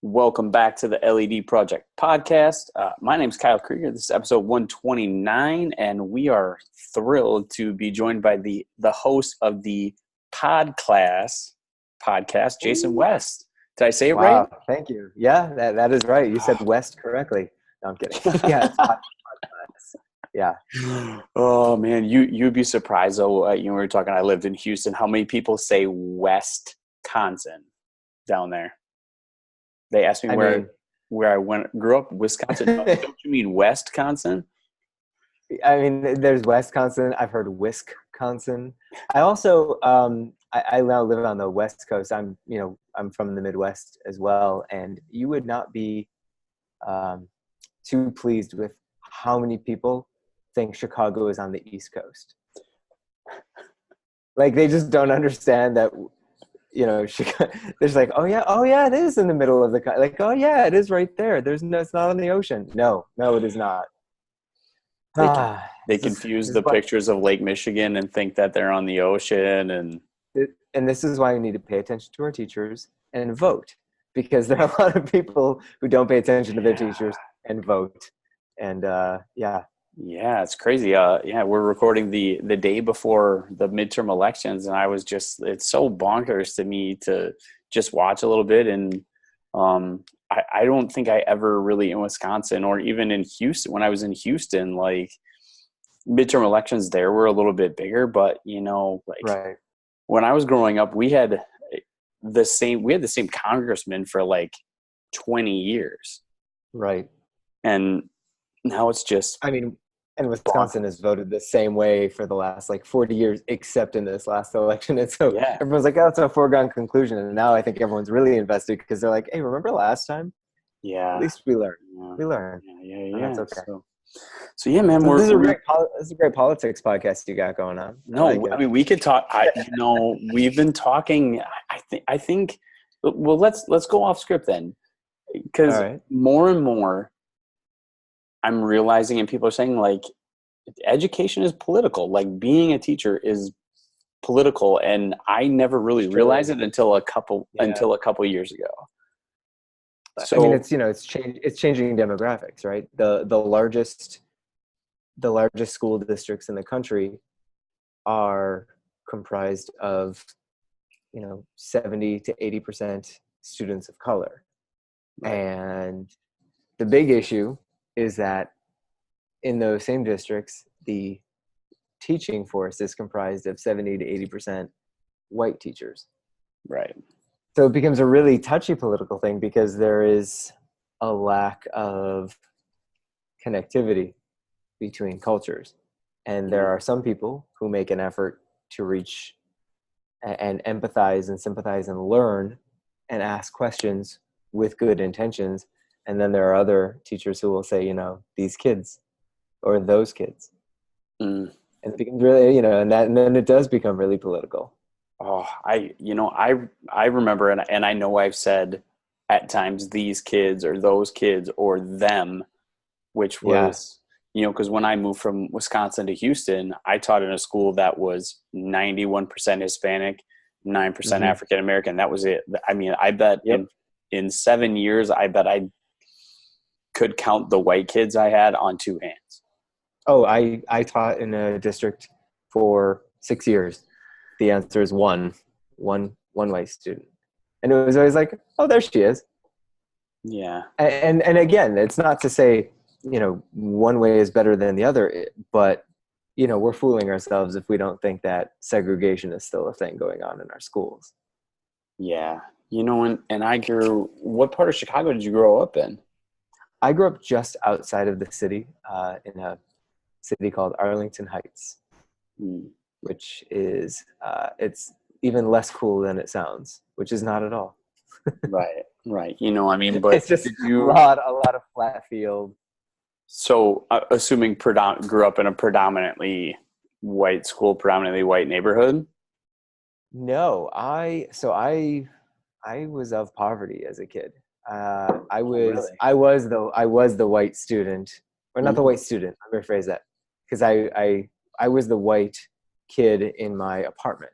Welcome back to the LED Project podcast. My name is Kyle Krieger. This is episode 129, and we are thrilled to be joined by the host of the Podcast, Jason West. Did I say it right? Thank you. Yeah, that is right. You said West correctly. No, I'm kidding. Yeah, it's Podcast. Yeah. Oh man, you'd be surprised though. We were talking. I lived in Houston. How many people say Wisconsin down there? They asked me where I grew up, Wisconsin. Don't you mean Wisconsin? I mean, there's Wisconsin. I've heard Wisconsin. I also, I now live on the West Coast. I'm from the Midwest as well. And you would not be too pleased with how many people think Chicago is on the East Coast. Like, they just don't understand that. There's like, oh yeah, it is in the middle of the country. Like, oh yeah, it is right there. It's not on the ocean. No, it is not. They confuse the pictures of Lake Michigan and think that they're on the ocean. And this is why we need to pay attention to our teachers and vote, because there are a lot of people who don't pay attention to their teachers and vote. And Yeah, it's crazy. We're recording the day before the midterm elections, and it's so bonkers to me to just watch a little bit. And I don't think I ever really in Wisconsin or even in Houston, when I was in Houston, like midterm elections there were a little bit bigger, but right. When I was growing up, we had the same congressman for like 20 years. Right. And now it's just, and Wisconsin has voted the same way for the last 40 years, except in this last election. And so Everyone's like, oh, it's a foregone conclusion. And now I think everyone's really invested because they're like, hey, remember last time? Yeah. At least we learned. Yeah. We learned. Yeah. That's okay. So yeah, man, this is a great politics podcast you got going on. We could talk. We've been talking. I think. Well, let's go off script then, because more and more, I'm realizing, and people are saying, like, education is political. Like, being a teacher is political, and I never really realized it until a couple years ago. So it's changing demographics, right? The largest school districts in the country are comprised of 70 to 80% students of color. Right. And the big issue is that in those same districts, the teaching force is comprised of 70 to 80% white teachers. Right. So it becomes a really touchy political thing because there is a lack of connectivity between cultures. And there are some people who make an effort to reach and empathize and sympathize and learn and ask questions with good intentions. And then there are other teachers who will say, these kids or those kids. And it becomes really, and then it does become really political. Oh, I remember, and I know I've said at times these kids or those kids or them, which was, because when I moved from Wisconsin to Houston, I taught in a school that was 91% Hispanic, 9% African American. That was it. I mean, I bet in 7 years, I bet I could count the white kids I had on two hands. Oh, I taught in a district for 6 years. The answer is one white student. And it was always like, oh, there she is. Yeah. And again, it's not to say, one way is better than the other, but, we're fooling ourselves if we don't think that segregation is still a thing going on in our schools. Yeah. And what part of Chicago did you grow up in? I grew up just outside of the city, in a city called Arlington Heights, which is, it's even less cool than it sounds, which is not at all. Right. But it's just a lot of flat field. So, assuming grew up in a predominantly white school, predominantly white neighborhood? No, I was of poverty as a kid. I was the white student, or not the white student. Let me rephrase that, because I was the white kid in my apartment,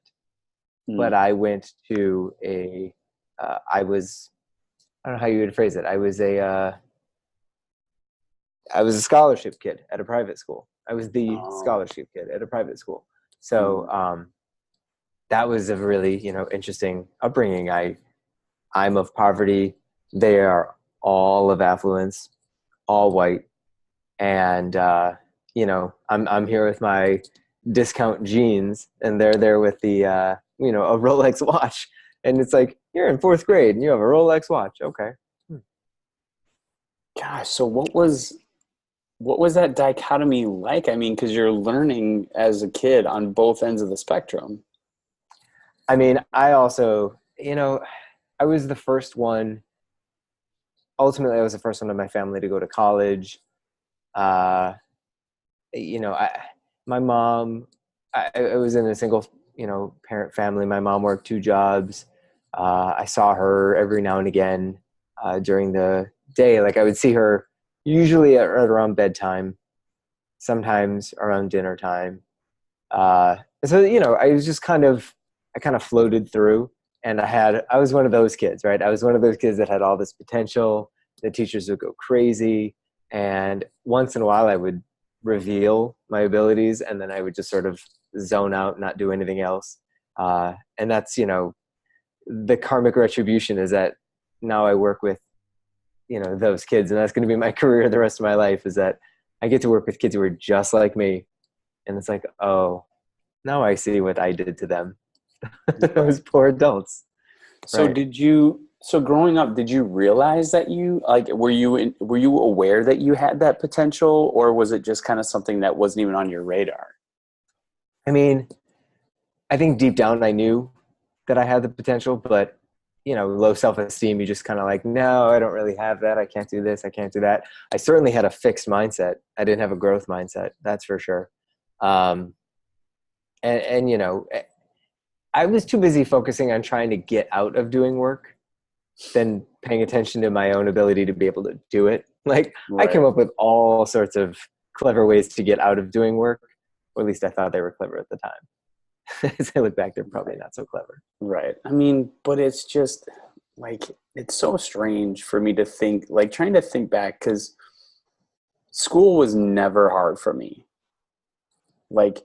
but I went to I was I don't know how you would phrase it. I was a scholarship kid at a private school. I was the Oh. scholarship kid at a private school. So Mm. that was a really, interesting upbringing. I'm of poverty. They are all of affluence, all white, and I'm here with my discount jeans, and they're there with the a Rolex watch, and it's like you're in fourth grade and you have a Rolex watch. Okay. Gosh, so what was that dichotomy like? I mean, because you're learning as a kid on both ends of the spectrum. I mean, I also, I was the first one. Ultimately, I was the first one in my family to go to college. Uh, I my mom, I was in a single, parent family. My mom worked two jobs. I saw her every now and again during the day. Like I would see her usually right around bedtime, sometimes around dinner time. So I was just I kind of floated through, and I was one of those kids, right? I was one of those kids that had all this potential. The teachers would go crazy, and once in a while I would reveal my abilities, and then I would just sort of zone out, not do anything else. And that's the karmic retribution is that now I work with those kids, and that's going to be my career the rest of my life. Is that I get to work with kids who are just like me, and it's like, oh, now I see what I did to them. Right. Those poor adults. So Right. did you, so growing up, did you realize that you like were you aware that you had that potential, or was it just kind of something that wasn't even on your radar? I mean, I think deep down I knew that I had the potential, but low self-esteem, you just kind of like, no, I don't really have that. I can't do this. I can't do that. I certainly had a fixed mindset. I didn't have a growth mindset. That's for sure. Um, and I was too busy focusing on trying to get out of doing work than paying attention to my own ability to be able to do it. Like I Right. came up with all sorts of clever ways to get out of doing work, or at least I thought they were clever at the time. As I look back, they're probably not so clever. Right. I mean, but it's just like it's so strange for me to think, like trying to think back, because school was never hard for me. Like,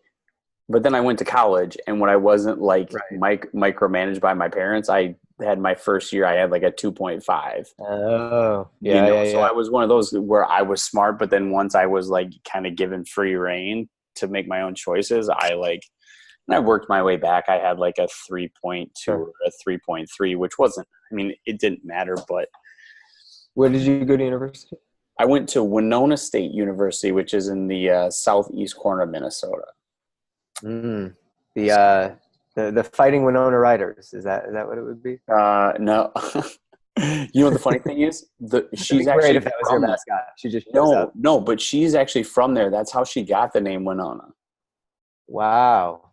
but then I went to college, and when I wasn't like Right. micromanaged by my parents, I had my first year, I had like a 2.5. Oh, yeah, yeah, So yeah. I was one of those where I was smart, but then once I was like kind of given free reign to make my own choices, and I worked my way back. I had like a 3.2 Sure. or a 3.3, which wasn't, I mean, it didn't matter, but Where did you go to university? I went to Winona State University, which is in the southeast corner of Minnesota. Mm. The uh, the Fighting Winona Riders. Is that what it would be? No, you know what the funny thing is? It'd be She's great actually if that was her from there. mascot. She just shows No, up. no, but she's actually from there. That's how she got the name Winona. Wow.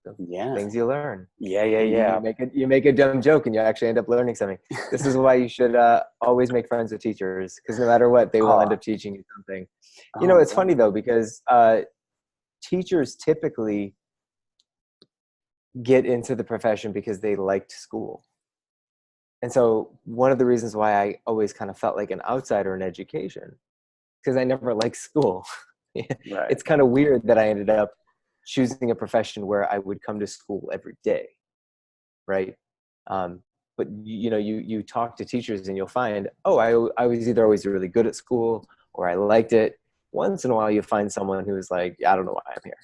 The Yeah, things you learn. yeah, yeah, You yeah. make a dumb joke and you actually end up learning something. This is why you should always make friends with teachers, because no matter what, they will Oh, end up teaching you something. oh, It's yeah. funny though, because teachers typically get into the profession because they liked school. And so one of the reasons why I always kind of felt like an outsider in education, because I never liked school. Right. It's kind of weird that I ended up choosing a profession where I would come to school every day, right? Um, but you talk to teachers and you'll find, oh, I was either always really good at school or I liked it. Once in a while, you find someone who's like, yeah, I don't know why I'm here.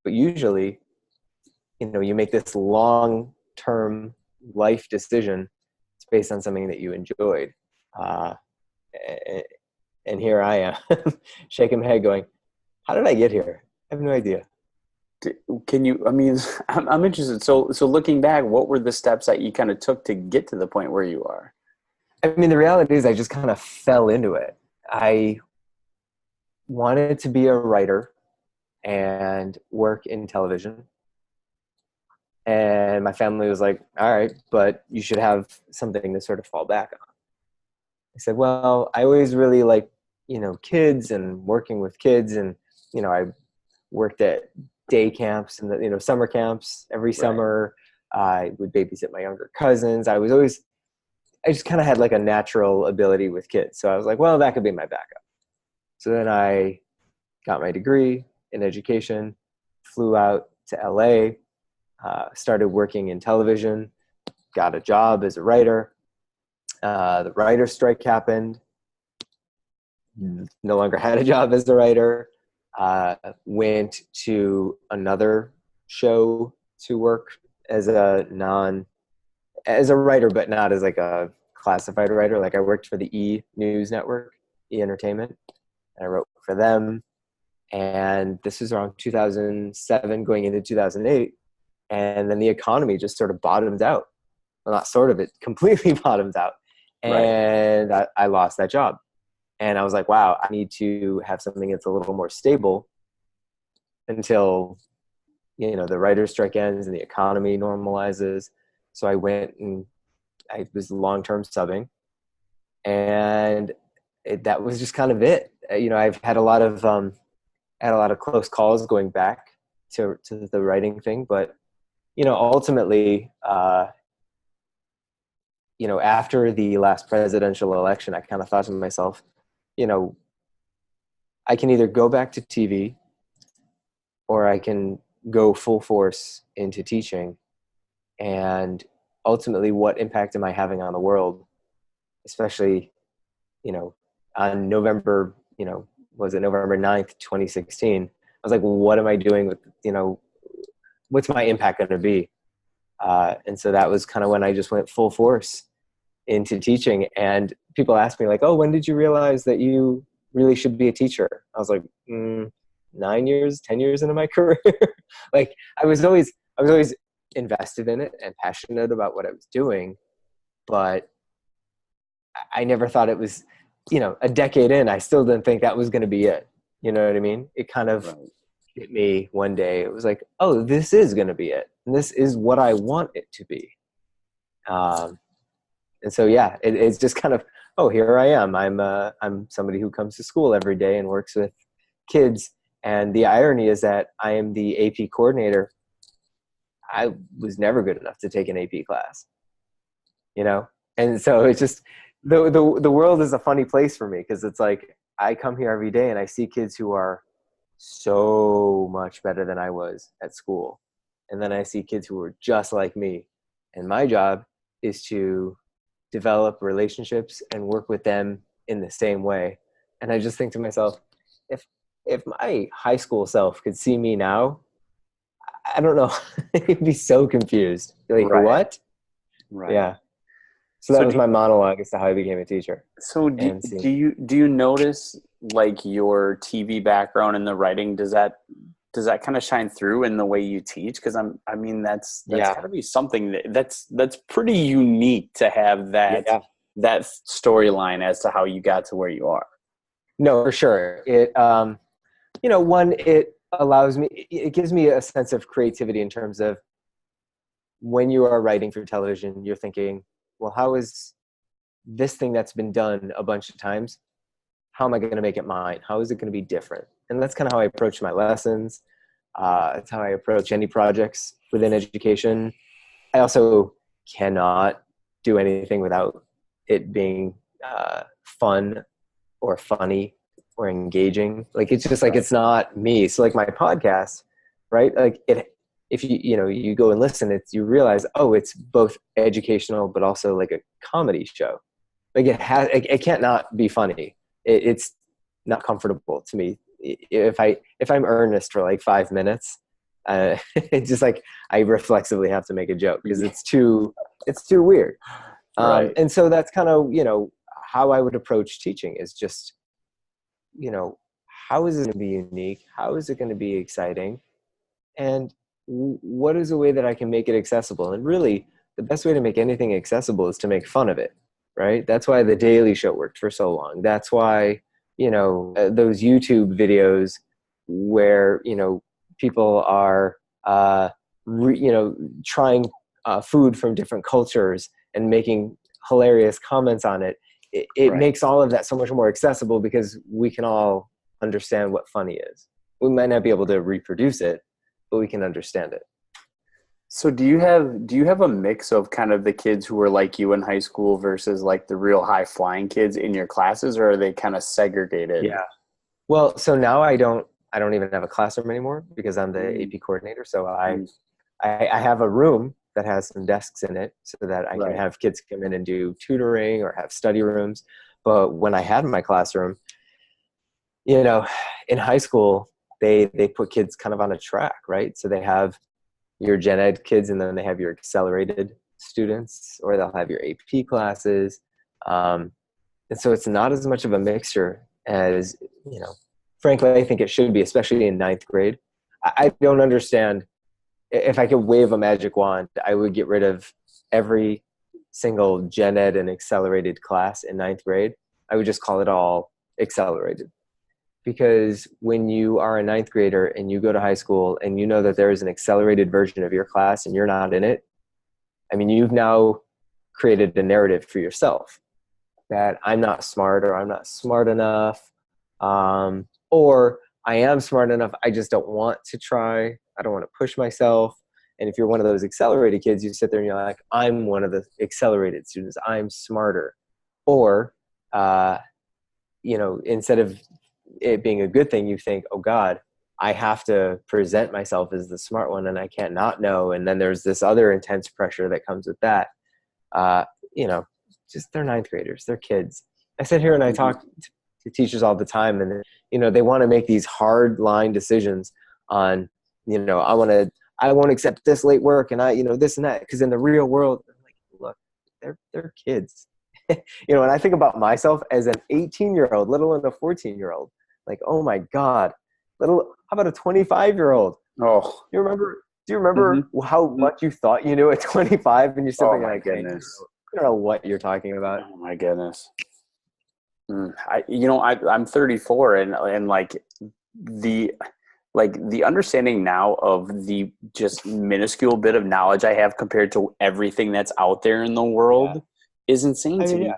But usually, you make this long term life decision. It's based on something that you enjoyed. Uh, and here I am shaking my head going, how did I get here? I have no idea. Can you, I mean, I'm interested. So looking back, what were the steps that you kind of took to get to the point where you are? I mean, the reality is I just kind of fell into it. I wanted to be a writer and work in television. And my family was like, all right, but you should have something to sort of fall back on. I said, well, I always really like, kids and working with kids. And, I worked at day camps and, summer camps every Right. summer. I would babysit my younger cousins. I was always I just kind of had like a natural ability with kids. So I was like, well, that could be my backup. So then I got my degree in education, flew out to LA, started working in television, got a job as a writer. The writer's strike happened. No longer had a job as a writer. Went to another show to work as a writer, but not as like a classified writer. Like I worked for the E! News Network, E! Entertainment, and I wrote for them. And this was around 2007 going into 2008. And then the economy just sort of bottomed out. Well, not sort of, it completely bottomed out. And I lost that job. And I was like, wow, I need to have something that's a little more stable until, the writer's strike ends and the economy normalizes. So I went and I was long-term subbing. And that was just kind of it. I've had a lot of close calls going back to the writing thing, but ultimately, after the last presidential election, I kind of thought to myself, I can either go back to TV or I can go full force into teaching. And ultimately, what impact am I having on the world, especially, on November 9th, 2016, I was like, well, what am I doing with, what's my impact going to be? And so that was kind of when I just went full force into teaching. And people ask me like, oh, when did you realize that you really should be a teacher? I was like, 10 years into my career. Like I was always invested in it and passionate about what I was doing, but I never thought it was, a decade in, I still didn't think that was going to be it. You know what I mean? It kind of hit me one day. It was like, oh, this is going to be it. And this is what I want it to be. And so, yeah, it's just kind of, oh, here I am. I'm somebody who comes to school every day and works with kids. And the irony is that I am the AP coordinator. I was never good enough to take an AP class, And so it's just, the world is a funny place for me, because it's like I come here every day and I see kids who are so much better than I was at school. And then I see kids who are just like me. And my job is to develop relationships and work with them in the same way. And I just think to myself, if my high school self could see me now, I don't know, he'd be so confused. Like, what? Right. Yeah. So that was my monologue as to how I became a teacher. So do you notice like your TV background and the writing, does that kind of shine through in the way you teach? Because that's got to be something that's pretty unique to have that storyline as to how you got to where you are. No, for sure. It it allows me, it gives me a sense of creativity in terms of when you are writing for television, you're thinking, well, how is this thing that's been done a bunch of times, how am I going to make it mine? How is it going to be different? And that's kind of how I approach my lessons. That's how I approach any projects within education. I also cannot do anything without it being fun or funny or engaging. Like, it's just like, it's not me. So like my podcast, right? Like if you go and listen, you realize, oh, it's both educational, but also like a comedy show. Like it can't not be funny. It's not comfortable to me. If I'm earnest for like 5 minutes, it's just like I reflexively have to make a joke because it's too weird. Right. And so that's kind of, how I would approach teaching is just, how is it going to be unique? How is it going to be exciting? And what is a way that I can make it accessible? And really, the best way to make anything accessible is to make fun of it, right? That's why The Daily Show worked for so long. That's why, those YouTube videos where, people are, trying food from different cultures and making hilarious comments on it. It makes all of that so much more accessible because we can all understand what funny is. We might not be able to reproduce it, but we can understand it. So do you have a mix of kind of the kids who were like you in high school versus like the real high flying kids in your classes, or are they kind of segregated? Yeah. Well, so now I don't even have a classroom anymore because I'm the Mm, AP coordinator. So mm, I have a room that has some desks in it so that I can right. have kids come in and do tutoring or have study rooms. But when I had my classroom, you know, in high school, they put kids kind of on a track, right? So they have your gen ed kids and then they have your accelerated students, or they'll have your AP classes. Um, and so it's not as much of a mixture as, you know, frankly, I think it should be, especially in ninth grade. I don't understand. If I could wave a magic wand, I would get rid of every single gen ed and accelerated class in ninth grade. I would just call it all accelerated. Because when you are a ninth grader and you go to high school and you know that there is an accelerated version of your class and you're not in it, I mean, you've now created a narrative for yourself that I'm not smart, or I'm not smart enough, or I am smart enough, I just don't want to try. I don't want to push myself. And if you're one of those accelerated kids, you sit there and you're like, I'm one of the accelerated students. I'm smarter. Or, uh, instead of it being a good thing, you think, oh God, I have to present myself as the smart one and I can't not know. And then there's this other intense pressure that comes with that. Uh, you know, just they're ninth graders, they're kids. I sit here and I Mhm. talk to teachers all the time, and they want to make these hard line decisions on, I won't accept this late work, and this and that, because in the real world, I'm like, look, they're kids. And I think about myself as an 18-year-old, let alone a 14-year-old. Like, oh my God, how about a 25-year-old? Oh. Do you remember Mhm. how Mhm. much you thought you knew at 25, and you're Oh sitting there my like, hey, goodness. I don't know what you're talking about. Oh my goodness. I'm 34, and the the understanding now of the just minuscule bit of knowledge I have compared to everything that's out there in the Yeah. world is insane I to mean, me. yeah.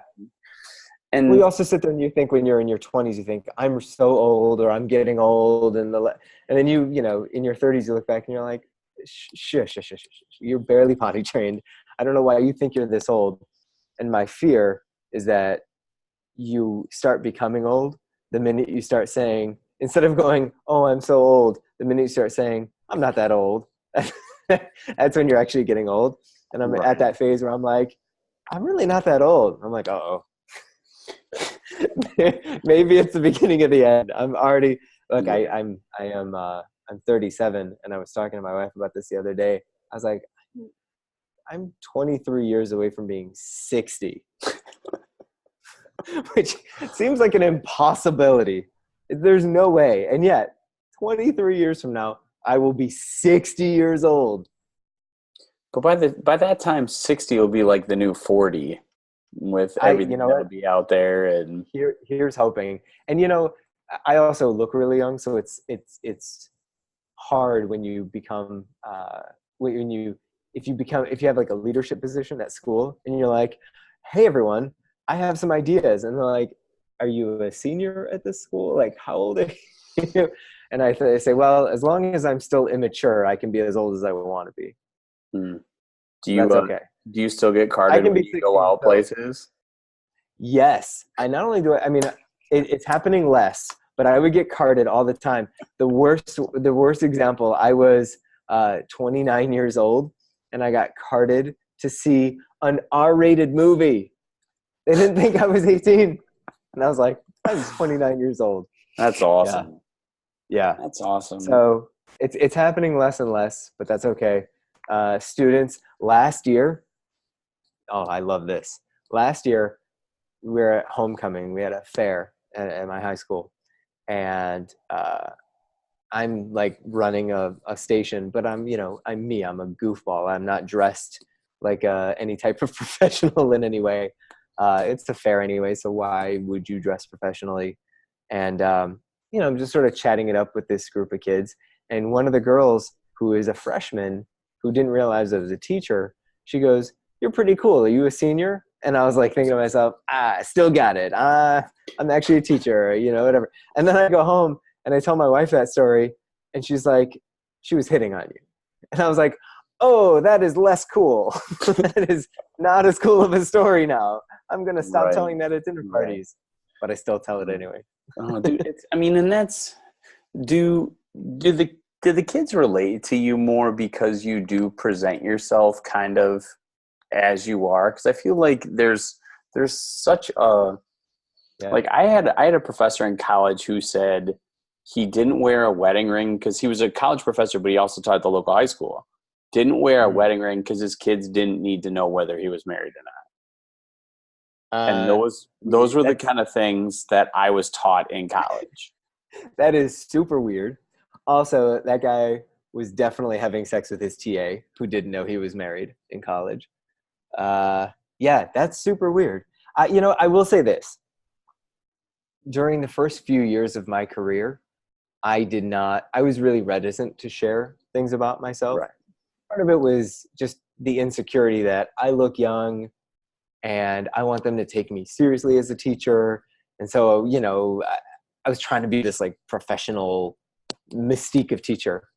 Well, you And also sit there and you think when you're in your 20s, you think, I'm so old, or I'm getting old. And then in your 30s, you look back and you're like, shush, shush, shush, shush. You're barely potty trained. I don't know why you think you're this old. And my fear is that you start becoming old the minute you start saying, instead of going, oh, I'm so old, the minute you start saying, I'm not that old, that's when you're actually getting old. And I'm at right. that phase where I'm like, I'm really not that old. I'm like, uh-oh. Maybe it's the beginning of the end. I'm already, look, Yeah. I'm 37, and I was talking to my wife about this the other day. I was like, I'm 23 years away from being 60. Which seems like an impossibility. There's no way. And yet, 23 years from now, I will be 60 years old. But by that time, 60 will be like the new 40 with You everything know that'll what? be out there. And Here's hoping. And I also look really young, so it's hard when you become when you if you have like a leadership position at school and you're like, hey everyone, I have some ideas, and they're like, are you a senior at this school? Like, how old are you? And I say, well, as long as I'm still immature, I can be as old as I want to be. hmm, do So you that's okay. do you still get I carded can when be you go 16 out still. places? Yes, I not only do I mean, it's happening less, but I would get carded all the time. The worst example, I was 29 years old, and I got carded to see an R-rated movie. They didn't think I was 18, and I was like, I was 29 years old. That's Yeah, awesome. yeah. That's awesome. So it's happening less and less, but that's okay. Students last year, oh, I love this. Last year, we were at homecoming. We had a fair at my high school, and I'm like running a station, but I'm me. I'm a goofball. I'm not dressed like any type of professional in any way. It's a fair anyway, so why would you dress professionally? And I'm just sort of chatting it up with this group of kids, and one of the girls who is a freshman who didn't realize I was a teacher, she goes, "You're pretty cool. Are you a senior?" And I was like thinking to myself, still got it. I'm actually a teacher, whatever. And then I go home, and I tell my wife that story, and she's like, she was hitting on you. And I was like, oh, that is less cool. That is not as cool of a story now. I'm going to stop Right. telling that at dinner parties, but I still tell it anyway. Oh, dude, I mean, and that's, do the kids relate to you more because you do present yourself kind of as you are? Because I feel like there's such a, Yeah. like I had a professor in college who said he didn't wear a wedding ring because he was a college professor, but he also taught at the local high school. Didn't wear a Mhm. wedding ring because his kids didn't need to know whether he was married or not. And Uh, those were the that's kind of things that I was taught in college. that is super weird. Also, that guy was definitely having sex with his TA who didn't know he was married in college. Yeah, that's super weird. I will say this. During the first few years of my career, I was really reticent to share things about myself. Right. Part of it was just the insecurity that I look young and I want them to take me seriously as a teacher. And so, I was trying to be this like professional mystique of teacher.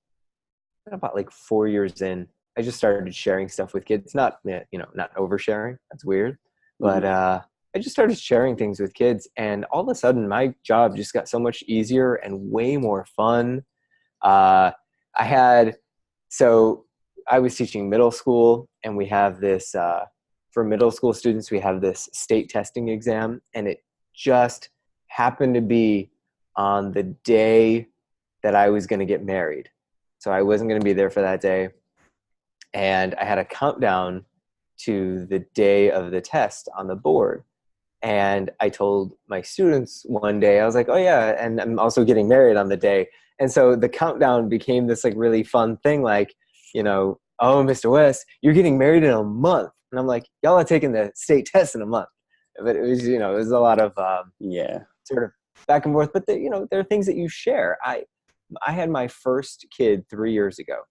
And about like 4 years in, I just started sharing stuff with kids. Not oversharing. That's weird. But I just started sharing things with kids, and all of a sudden, my job just got so much easier and way more fun. Uh, I had so I was teaching middle school, and we have this for middle school students. We have this state testing exam, and it just happened to be on the day that I was going to get married. So I wasn't going to be there for that day. And I had a countdown to the day of the test on the board. And I told my students one day, I was like, oh yeah, and I'm also getting married on the day. And so the countdown became this like really fun thing, like, oh, Mr. West, you're getting married in a month. And I'm like, y'all are taking the state test in a month. But it was a lot of Yeah. sort of back and forth. But there are things that you share. I had my first kid 3 years ago.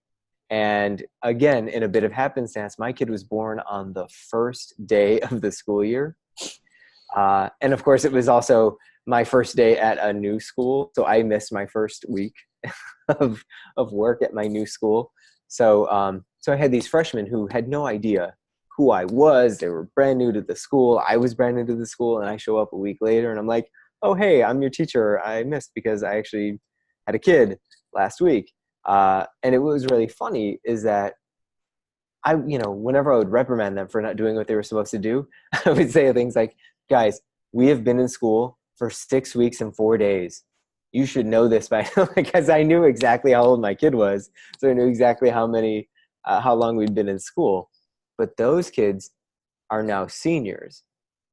And again, in a bit of happenstance, my kid was born on the first day of the school year. And of course, it was also my first day at a new school. So I missed my first week of work at my new school. So I had these freshmen who had no idea who I was. They were brand new to the school. I was brand new to the school. And I show up a week later and I'm like, oh, hey, I'm your teacher. I missed because I actually had a kid last week. And it was really funny is that whenever I would reprimand them for not doing what they were supposed to do, I would say things like, guys, we have been in school for 6 weeks and 4 days. You should know this by now, because I knew exactly how old my kid was. So I knew exactly how long we'd been in school. But those kids are now seniors.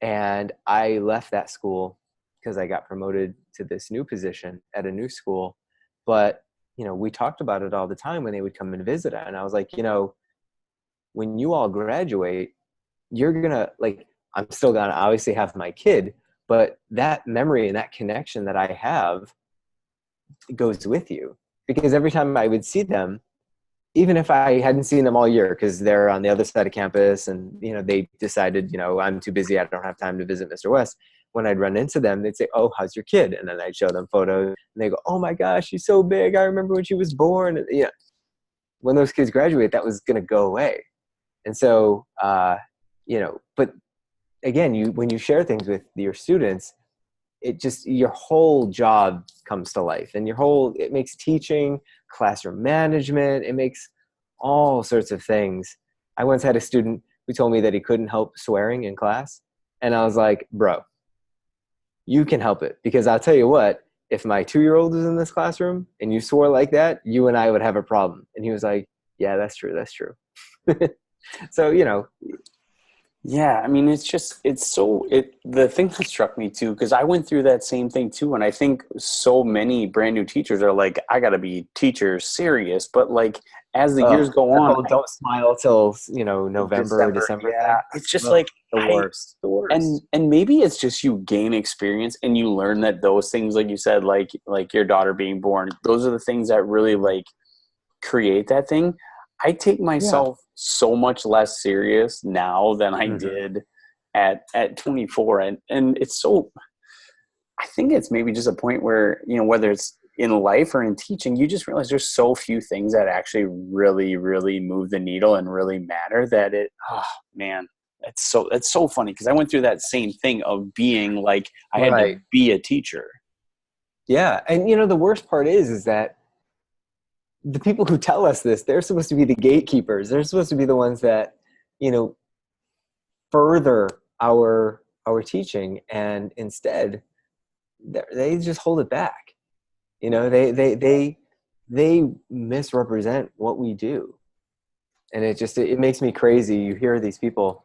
And I left that school because I got promoted to this new position at a new school. But, we talked about it all the time when they would come and visit. And I was like, when you all graduate, you're going to I'm still going to obviously have my kid, but that memory and that connection that I have goes with you, because every time I would see them, even if I hadn't seen them all year, because they're on the other side of campus and, they decided, I'm too busy. I don't have time to visit Mr. West. When I'd run into them, they'd say, oh, how's your kid? And then I'd show them photos and they go, oh my gosh, she's so big. I remember when she was born. And, when those kids graduate, that was going to go away. And so, but again, when you share things with your students, your whole job comes to life, and it makes teaching, classroom management, it makes all sorts of things. I once had a student who told me that he couldn't help swearing in class. And I was like, bro, you can help it, because I'll tell you what, if my 2-year-old was in this classroom and you swore like that, you and I would have a problem. And he was like, yeah, that's true. That's true. So, Yeah, I mean, the thing that struck me too, because I went through that same thing too, and I think so many brand new teachers are like, I got to be teacher serious, but like as the years go on, don't smile till November or December. Yeah, it's just like the worst. And maybe it's just you gain experience and you learn that those things, like you said, like your daughter being born, those are the things that really like create that thing. I take myself so much less serious now than I did at 24. And it's so, I think it's maybe just a point where, whether it's in life or in teaching, you just realize there's so few things that actually really, really move the needle and really matter that oh man, it's so funny. Cause I went through that same thing of being like, I had to be a teacher. Yeah. And the worst part is that the people who tell us this, they're supposed to be the gatekeepers. They're supposed to be the ones that, further our teaching, and instead they just hold it back. They misrepresent what we do. And it makes me crazy. You hear these people,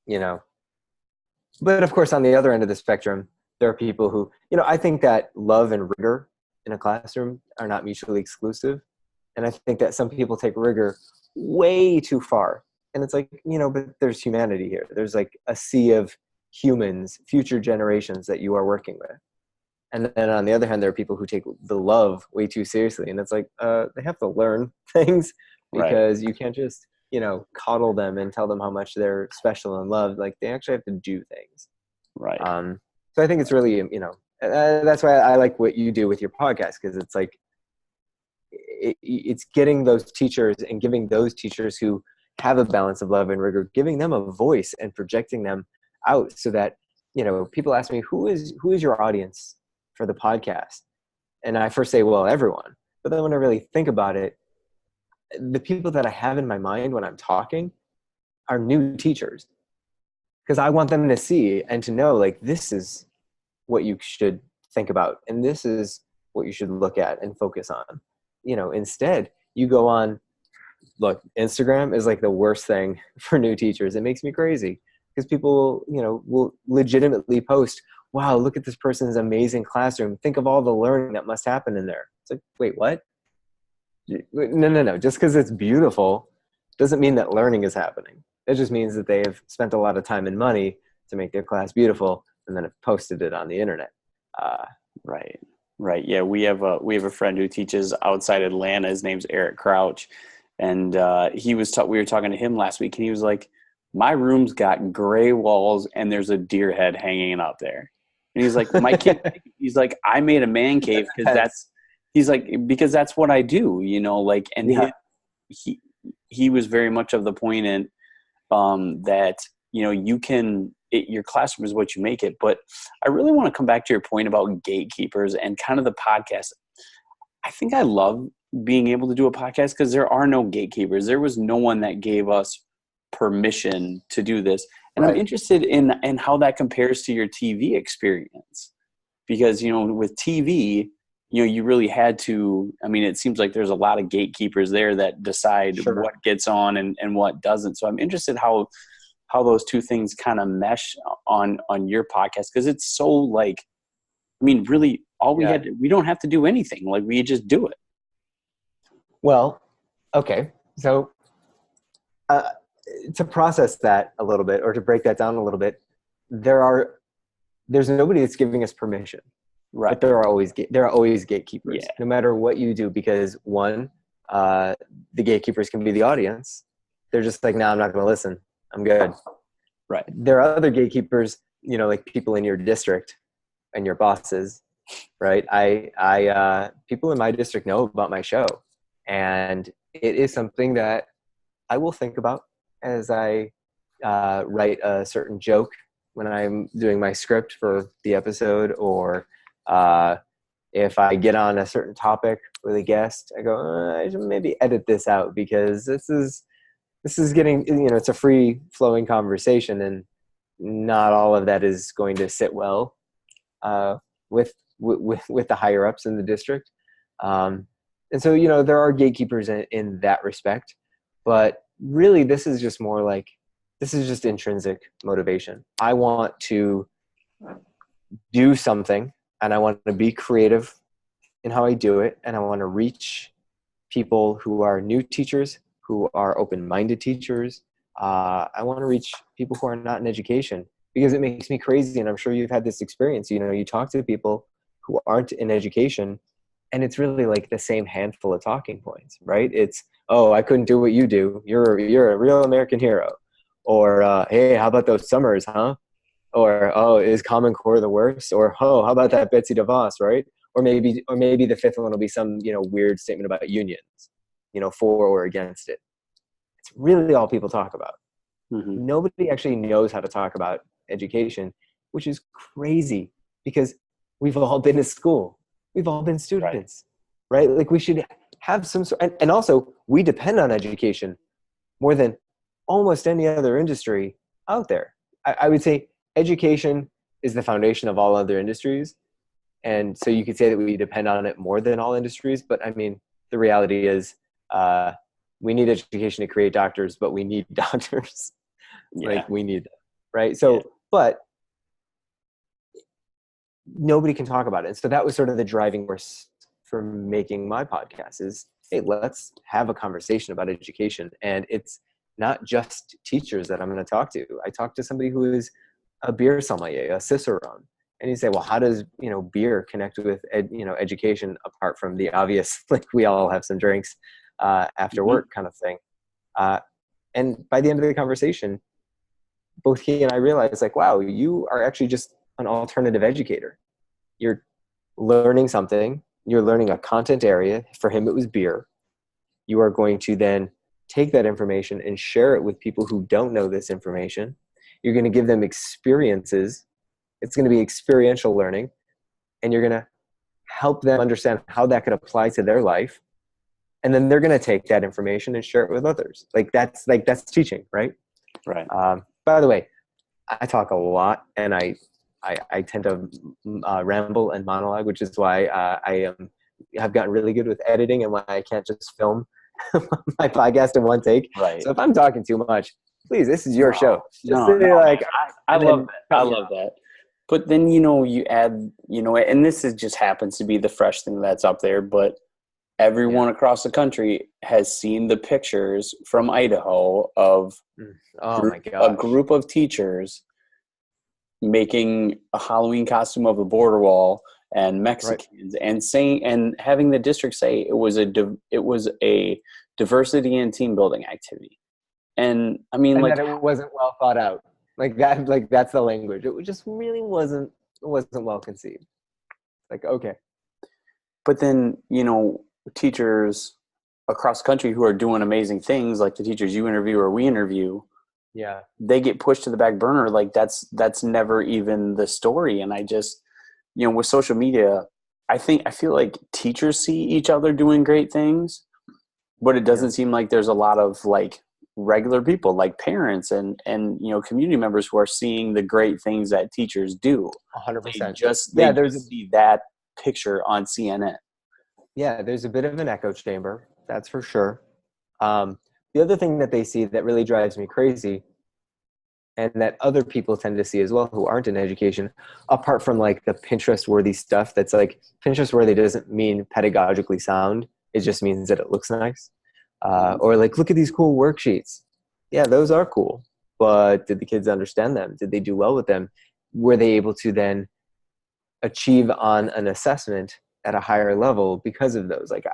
but of course on the other end of the spectrum, there are people who, I think that love and rigor in a classroom are not mutually exclusive. And I think that some people take rigor way too far. And it's like, but there's humanity here. There's like a sea of humans, future generations that you are working with. And then on the other hand, there are people who take the love way too seriously. And it's like, they have to learn things, because you can't just, coddle them and tell them how much they're special and loved. Like, they actually have to do things. Right. So I think it's really, that's why I like what you do with your podcast, because it's like, it's getting those teachers and giving those teachers who have a balance of love and rigor, giving them a voice and projecting them out, so that, people ask me, who is your audience for the podcast? And I first say, well, everyone. But then when I really think about it, the people that I have in my mind when I'm talking are new teachers, because I want them to see and to know, like, this is what you should think about, and this is what you should look at and focus on. Instead you go on, look, Instagram is like the worst thing for new teachers. It makes me crazy, because people, will legitimately post, wow, look at this person's amazing classroom. Think of all the learning that must happen in there. It's like, wait, what? No. Just because it's beautiful doesn't mean that learning is happening. It just means that they have spent a lot of time and money to make their class beautiful, and then have posted it on the internet. Right. Yeah. We have a friend who teaches outside Atlanta. His name's Eric Crouch. And we were talking to him last week, and he was like, my room's got gray walls and there's a deer head hanging up there. And he's like, my kid, he's like, I made a man cave because that's what I do, and he was very much of the point in that, your classroom is what you make it. But I really want to come back to your point about gatekeepers and kind of the podcast. I think I love being able to do a podcast because there are no gatekeepers. There was no one that gave us permission to do this. And I'm interested in how that compares to your TV experience, because, with TV, you really had to, it seems like there's a lot of gatekeepers there that decide what gets on and what doesn't. So I'm interested how those two things kind of mesh on your podcast. Cause it's so really all we don't have to do anything. Like, we just do it. Well, okay. So, to process that a little bit, or to break that down a little bit, there's nobody that's giving us permission. Right. But there are always gatekeepers, no matter what you do, because one, the gatekeepers can be the audience. They're just like, I'm not going to listen. I'm good. Right. There are other gatekeepers, like people in your district and your bosses, right? People in my district know about my show, and it is something that I will think about as I write a certain joke when I'm doing my script for the episode, or if I get on a certain topic with a guest, I go, I should maybe edit this out, because this is getting, it's a free flowing conversation, and not all of that is going to sit well with the higher ups in the district. And so, there are gatekeepers in that respect, but really this is just intrinsic motivation. I want to do something, and I want to be creative in how I do it. And I want to reach people who are new teachers, who are open-minded teachers. I want to reach people who are not in education, because it makes me crazy. And I'm sure you've had this experience. You talk to people who aren't in education, and it's really like the same handful of talking points, right? It's, oh, I couldn't do what you do. You're a real American hero. Or, hey, how about those summers, huh? Or, oh, is Common Core the worst? Or, oh, how about that Betsy DeVos, right? maybe the fifth one will be some, weird statement about unions, for or against it. It's really all people talk about. Mm-hmm. Nobody actually knows how to talk about education, which is crazy because we've all been to school. We've all been students, right? Like we should have some sort, and also we depend on education more than almost any other industry out there. I would say education is the foundation of all other industries. And so you could say that we depend on it more than all industries. But I mean, the reality is we need education to create doctors, but we need doctors. Like we need them, right? So, but nobody can talk about it. And so that was sort of the driving force for making my podcast is, hey, let's have a conversation about education. And it's not just teachers that I'm going to talk to. I talked to somebody who is a beer sommelier, a cicerone. And you say, well, how does, beer connect with, education apart from the obvious, like we all have some drinks after work kind of thing. And by the end of the conversation, both he and I realized like, wow, you are actually just an alternative educator. You're learning something. You're learning a content area. For him, it was beer. You are going to then take that information and share it with people who don't know this information. You're going to give them experiences. It's going to be experiential learning, and you're going to help them understand how that could apply to their life. And then they're going to take that information and share it with others. That's teaching, right? Right. By the way, I talk a lot, and I tend to ramble and monologue, which is why have gotten really good with editing and why I can't just film my podcast in one take. Right. So if I'm talking too much, please, this is your show. I love that. But then, you add, and this just happens to be the fresh thing that's up there, but everyone across the country has seen the pictures from Idaho of a group of teachers making a Halloween costume of a border wall and Mexicans, and having the district say it was a diversity and team building activity. And I mean, that it wasn't well thought out. That's the language. It just really wasn't well conceived. Okay. But then, teachers across the country who are doing amazing things, like the teachers you interview or we interview, they get pushed to the back burner. Like that's never even the story. And I just, with social media, I feel like teachers see each other doing great things, but it doesn't seem like there's a lot of like regular people like parents and community members who are seeing the great things that teachers do. 100%. They see that picture on CNN. Yeah, there's a bit of an echo chamber, that's for sure. The other thing that they see that really drives me crazy, and that other people tend to see as well who aren't in education, apart from like the Pinterest-worthy stuff that's like, Pinterest-worthy doesn't mean pedagogically sound. It just means that it looks nice. Or like, look at these cool worksheets. Yeah, those are cool. But did the kids understand them? Did they do well with them? Were they able to then achieve on an assessment at a higher level because of those? Like,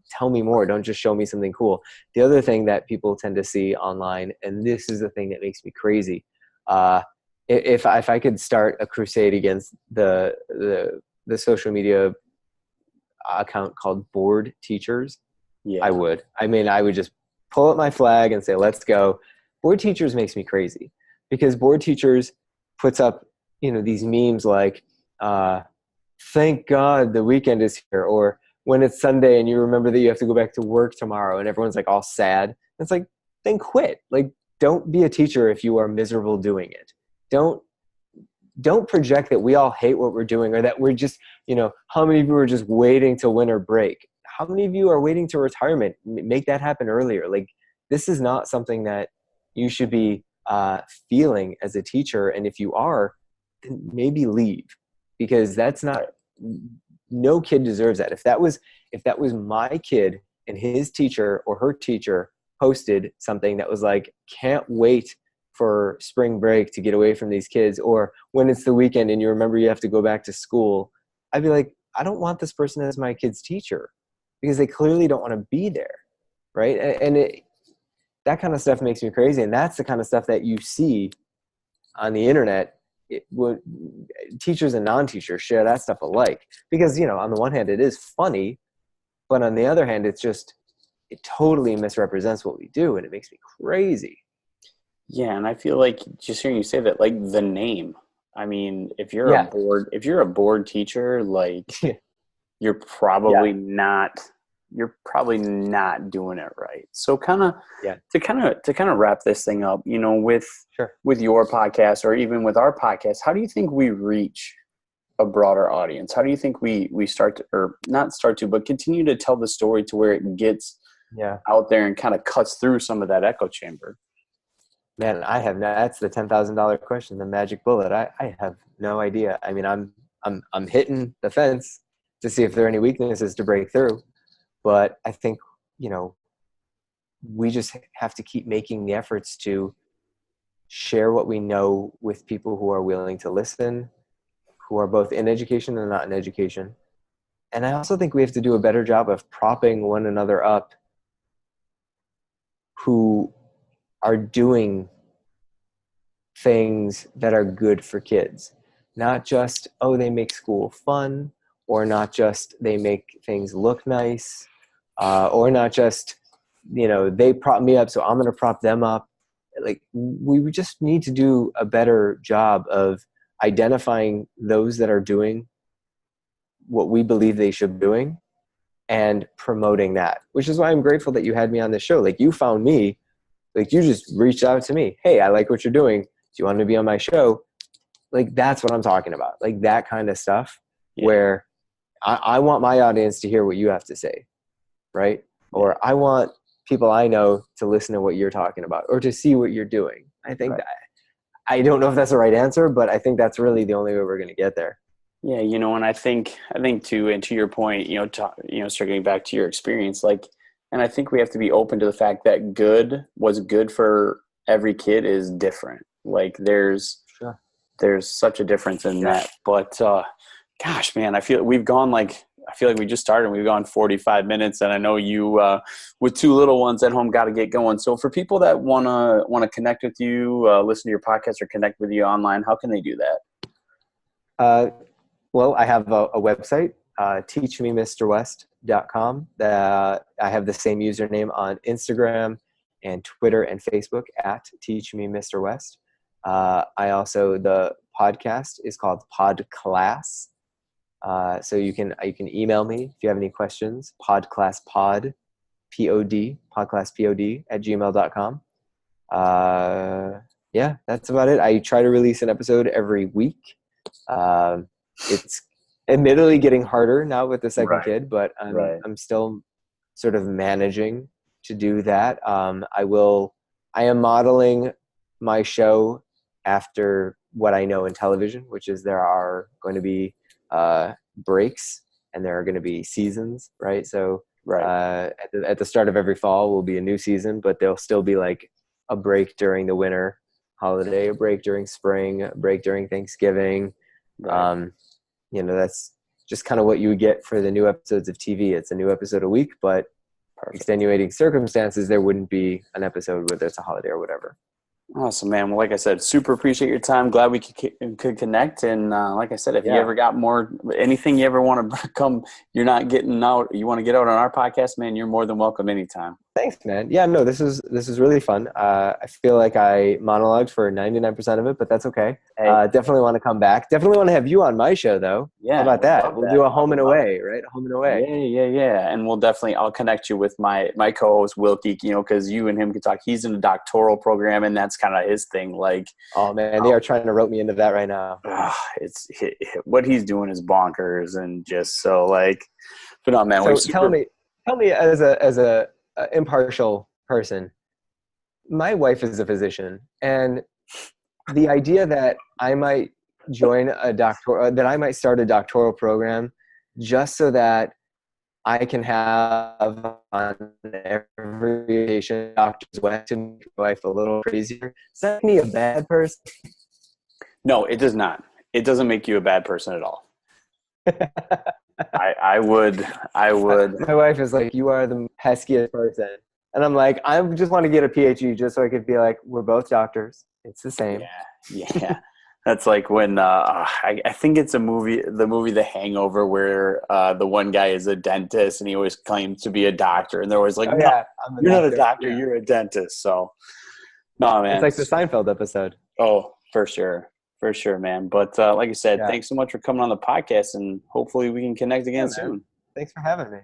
tell me more. Don't just show me something cool. The other thing that people tend to see online, and this is the thing that makes me crazy, if I could start a crusade against the social media account called Bored Teachers, I would. I mean, I would just pull up my flag and say, let's go. Bored Teachers makes me crazy because Bored Teachers puts up, these memes like, thank God the weekend is here, or when it's Sunday and you remember that you have to go back to work tomorrow and everyone's like all sad. It's like, then quit. Like, don't be a teacher if you are miserable doing it. Don't project that we all hate what we're doing, or that we're just, how many of you are just waiting to winter break? How many of you are waiting to retirement? Make that happen earlier. Like, this is not something that you should be feeling as a teacher. And if you are, then maybe leave, because that's not, no kid deserves that. If that was my kid and his teacher or her teacher posted something that was like, can't wait for spring break to get away from these kids, or when it's the weekend and you remember you have to go back to school, I'd be like, I don't want this person as my kid's teacher, because they clearly don't want to be there, right? And that kind of stuff makes me crazy. And that's the kind of stuff that you see on the internet teachers and non-teachers share that stuff alike, because, you know, on the one hand it is funny, but on the other hand, it totally misrepresents what we do, and it makes me crazy. Yeah, and I feel like just hearing you say that, like the name. I mean, if you're a board teacher, like you're probably not doing it right. So to kind of wrap this thing up, you know, with your podcast or even with our podcast, how do you think we reach a broader audience? How do you think we start to, or not start to, but continue to tell the story to where it gets out there and kind of cuts through some of that echo chamber? Man, that's the $10,000 question, the magic bullet. I have no idea. I mean, I'm hitting the fence to see if there are any weaknesses to break through. But I think, you know, we just have to keep making the efforts to share what we know with people who are willing to listen, who are both in education and not in education. And I also think we have to do a better job of propping one another up who are doing things that are good for kids. Not just, oh, they make school fun, or not just they make things look nice, or not just, you know, they prop me up, so I'm going to prop them up. Like, we just need to do a better job of identifying those that are doing what we believe they should be doing and promoting that, which is why I'm grateful that you had me on this show. Like, you found me, like, you just reached out to me. Hey, I like what you're doing. Do you want to be on my show? Like, that's what I'm talking about. Like, that kind of stuff where I want my audience to hear what you have to say, right? Or I want people I know to listen to what you're talking about or to see what you're doing. I think that, I don't know if that's the right answer, but I think that's really the only way we're going to get there. Yeah, you know, and I think too, and to your point, you know, circling back to your experience, like, and I think we have to be open to the fact that what's good for every kid is different. Like, there's such a difference in that. But gosh, man, I feel like we just started and we've gone 45 minutes, and I know you with two little ones at home got to get going. So for people that want to connect with you, listen to your podcast, or connect with you online, how can they do that? Well, I have a website, teachmemrwest.com. I have the same username on Instagram and Twitter and Facebook at teachmemrwest. The podcast is called Podclass. So you can email me if you have any questions, podclasspod, podclasspod @gmail.com. That's about it. I try to release an episode every week. It's admittedly getting harder now with the second kid, but I'm still sort of managing to do that. I am modeling my show after what I know in television, which is there are going to be breaks and there are going to be seasons, right? So at the start of every fall will be a new season, but there'll still be like a break during the winter holiday, a break during spring, a break during Thanksgiving. You know, that's just kind of what you would get for the new episodes of TV. It's a new episode a week, but extenuating circumstances, there wouldn't be an episode whether it's a holiday or whatever. Awesome, man. Well, like I said, super appreciate your time. Glad we could connect. And like I said, if you ever got anything you ever want to come, you're not getting out, you want to get out on our podcast, man, you're more than welcome anytime. Thanks, man. Yeah, no, this is really fun. I feel like I monologued for 99% of it, but that's okay. Hey. Definitely want to come back. Definitely want to have you on my show, though. Yeah. How about that? We'll do a home and away, right? A home and away. Yeah. And I'll connect you with my co-host, Wilkie, you know, because you and him can talk. He's in a doctoral program, and that's kind of his thing. Like, oh, man, they are trying to rope me into that right now. What he's doing is bonkers, and just so, like, but no, man. So tell me as a impartial person, my wife is a physician, and the idea that I might that I might start a doctoral program just so that I can have on every patient doctor's way to make my wife a little crazier, does that make me a bad person? No, it does not. It doesn't make you a bad person at all. I would. My wife is like, you are the peskiest person. And I'm like, I just want to get a PhD just so I could be like, we're both doctors. It's the same. Yeah. That's like when I think it's the movie The Hangover, where the one guy is a dentist and he always claims to be a doctor, and they're always like, Oh "No, yeah, I'm the you're not a doctor. doctor, Yeah. you're a dentist." So, no, It's man. like the Seinfeld episode. Oh, for sure, man. But like I said, Yeah. thanks so much for coming on the podcast, and hopefully we can connect Yeah, again man. soon. Thanks for having me.